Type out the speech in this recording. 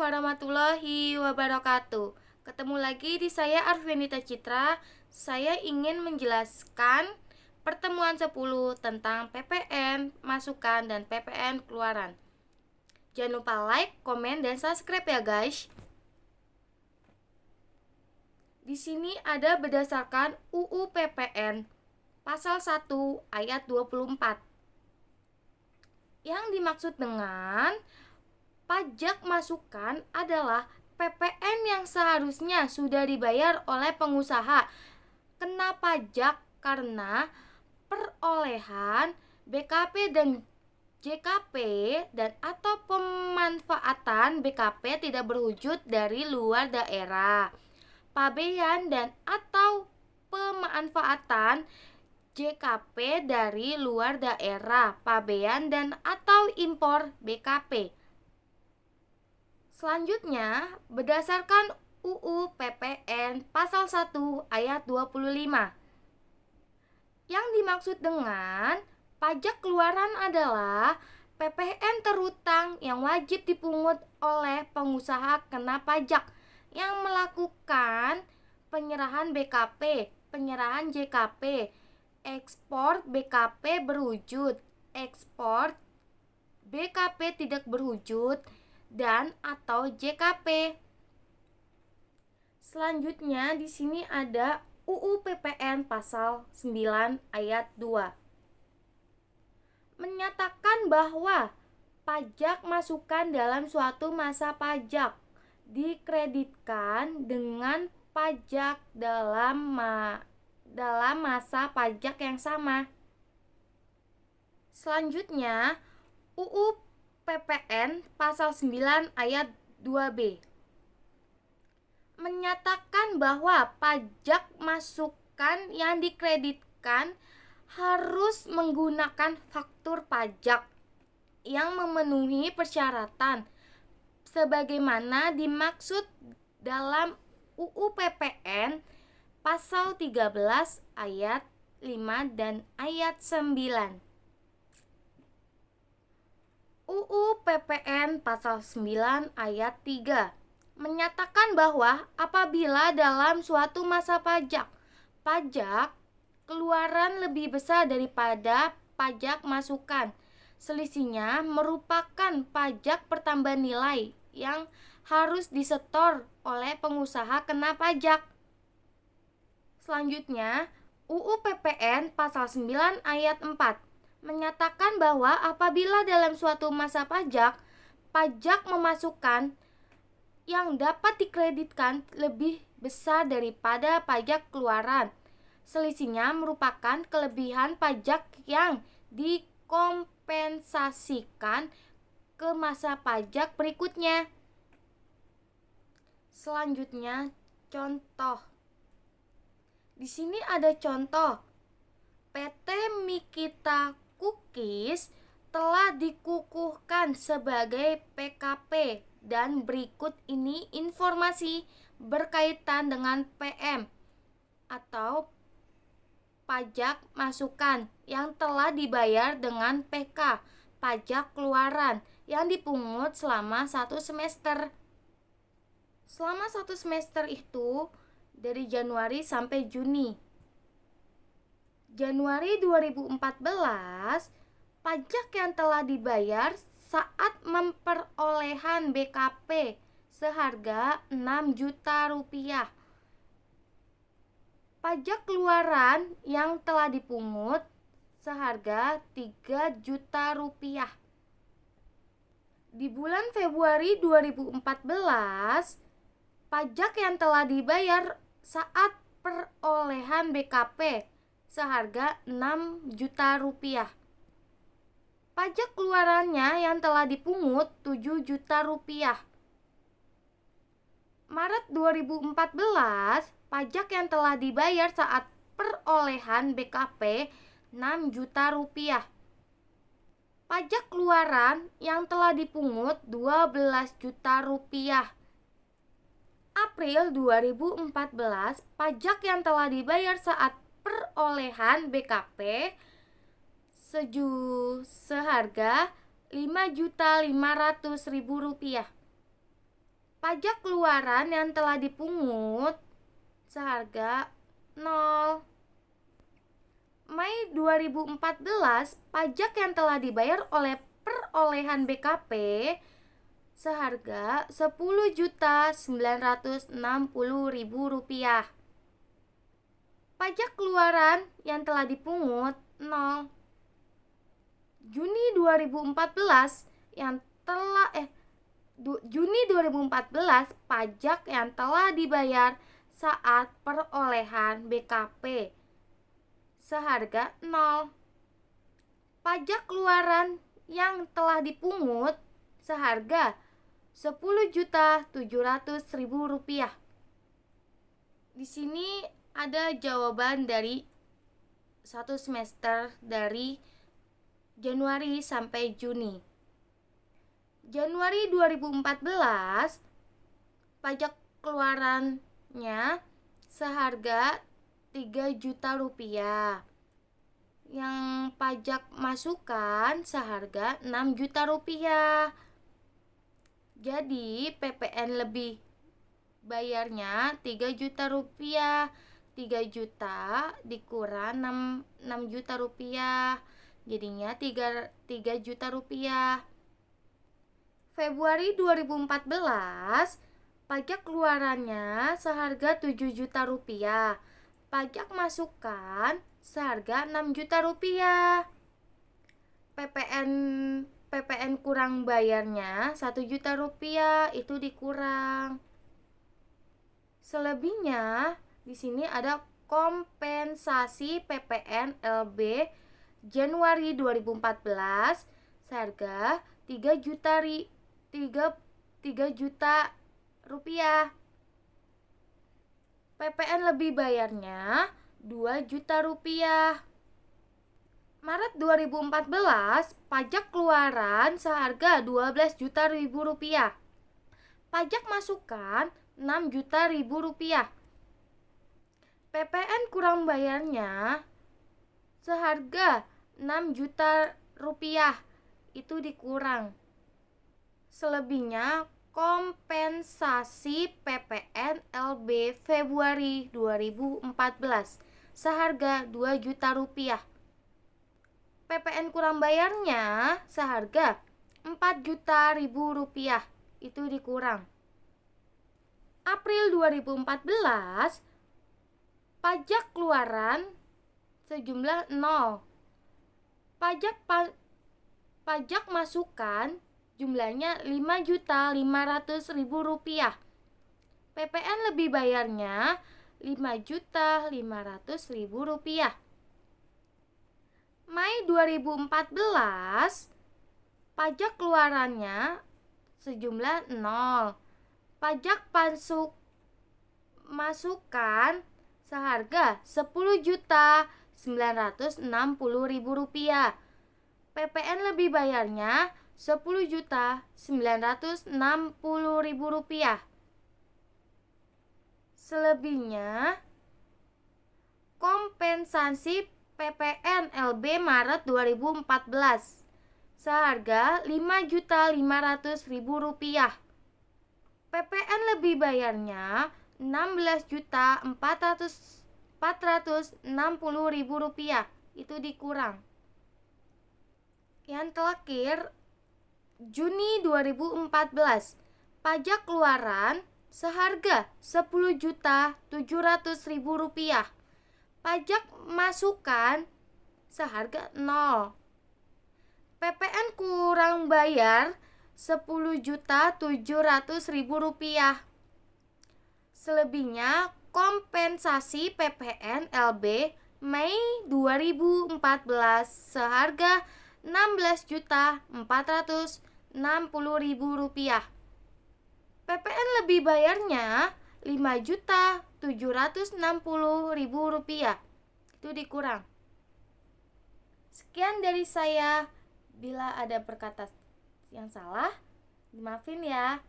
warahmatullahi wabarakatuh. Ketemu lagi di saya Arvianita Citra. Saya ingin menjelaskan pertemuan 10 tentang PPN masukan dan PPN keluaran. Jangan lupa like, komen, dan subscribe ya guys. Di sini ada berdasarkan UU PPN pasal 1 ayat 24. Yang dimaksud dengan pajak masukan adalah PPN yang seharusnya sudah dibayar oleh pengusaha kena pajak karena perolehan BKP dan JKP dan atau pemanfaatan BKP tidak berwujud dari luar daerah. Pabean dan atau pemanfaatan JKP dari luar daerah, pabean dan atau impor BKP. Selanjutnya, berdasarkan UU PPN pasal 1 ayat 25. Yang dimaksud dengan pajak keluaran adalah PPN terutang yang wajib dipungut oleh pengusaha kena pajak yang melakukan penyerahan BKP, penyerahan JKP, ekspor BKP berwujud, ekspor BKP tidak berwujud, dan atau JKP. Selanjutnya di sini ada UU PPN pasal 9 ayat 2. Menyatakan bahwa pajak masukan dalam suatu masa pajak dikreditkan dengan pajak dalam masa pajak yang sama. Selanjutnya UU PPN pasal 9 ayat 2B menyatakan bahwa pajak masukan yang dikreditkan harus menggunakan faktur pajak yang memenuhi persyaratan sebagaimana dimaksud dalam UU PPN pasal 13 ayat 5 dan ayat 9. UU PPN pasal 9 ayat 3 menyatakan bahwa apabila dalam suatu masa pajak keluaran lebih besar daripada pajak masukan, selisihnya merupakan pajak pertambahan nilai yang harus disetor oleh pengusaha kena pajak. Selanjutnya, UU PPN pasal 9 ayat 4 menyatakan bahwa apabila dalam suatu masa pajak memasukkan yang dapat dikreditkan lebih besar daripada pajak keluaran, selisihnya merupakan kelebihan pajak yang dikompensasikan ke masa pajak berikutnya. Selanjutnya, contoh. Di sini ada contoh. PT Mikita Cookies telah dikukuhkan sebagai PKP dan berikut ini informasi berkaitan dengan PM atau pajak masukan yang telah dibayar dengan PK, pajak keluaran yang dipungut selama 1 semester. Selama 1 semester itu dari Januari sampai Juni. Januari 2014, pajak yang telah dibayar saat memperolehan BKP seharga 6 juta rupiah. Pajak keluaran yang telah dipungut seharga 3 juta rupiah. Di bulan Februari 2014, pajak yang telah dibayar saat perolehan BKP seharga 6 juta rupiah. Pajak keluarannya yang telah dipungut 7 juta rupiah. Maret 2014, pajak yang telah dibayar saat perolehan BKP 6 juta rupiah. Pajak keluaran yang telah dipungut 12 juta rupiah. April 2014, pajak yang telah dibayar saat perolehan BKP seharga Rp5.500.000. Pajak keluaran yang telah dipungut seharga 0. Mei 2014, pajak yang telah dibayar oleh perolehan BKP seharga Rp10.960.000. Pajak keluaran yang telah dipungut 0. Juni 2014 pajak yang telah dibayar saat perolehan BKP seharga 0. Pajak keluaran yang telah dipungut seharga Rp10.700.000. Di sini ada jawaban dari satu semester dari Januari sampai Juni. Januari 2014, pajak keluarannya seharga Rp3 juta. Yang pajak masukan seharga Rp6 juta. Jadi PPN lebih bayarnya Rp3 juta. 3 juta dikurang 6 juta rupiah, jadinya 3 juta rupiah. Februari 2014, pajak keluarannya seharga 7 juta rupiah. Pajak masukan seharga 6 juta rupiah. PPN kurang bayarnya 1 juta rupiah, itu dikurang. Selebihnya di sini ada kompensasi PPN LB Januari 2014 seharga 3 juta rupiah. PPN lebih bayarnya 2 juta rupiah. Maret 2014, pajak keluaran seharga 12 juta rupiah. Pajak masukan 6 juta rupiah. PPN kurang bayarnya seharga 6 juta rupiah, itu dikurang. Selebihnya kompensasi PPN LB Februari 2014 seharga 2 juta rupiah. PPN kurang bayarnya seharga 4 juta rupiah, itu dikurang. April 2014, pajak keluaran sejumlah 0. Pajak masukan jumlahnya Rp5.500.000. PPN lebih bayarnya Rp5.500.000. Mei 2014, pajak keluarannya sejumlah 0. Pajak masukan seharga Rp10.960.000. PPN lebih bayarnya Rp10.960.000. Selebihnya kompensasi PPN LB Maret 2014 seharga Rp5.500.000. PPN lebih bayarnya Rp16.460.000, itu dikurang. Yang terakhir, Juni 2014, pajak keluaran seharga Rp10.700.000. Pajak masukan seharga 0. PPN kurang bayar Rp10.700.000. Selebihnya kompensasi PPN LB Mei 2014 seharga Rp16.460.000. PPN lebih bayarnya Rp5.760.000, itu dikurang. Sekian dari saya. Bila ada perkataan yang salah, dimaafin ya.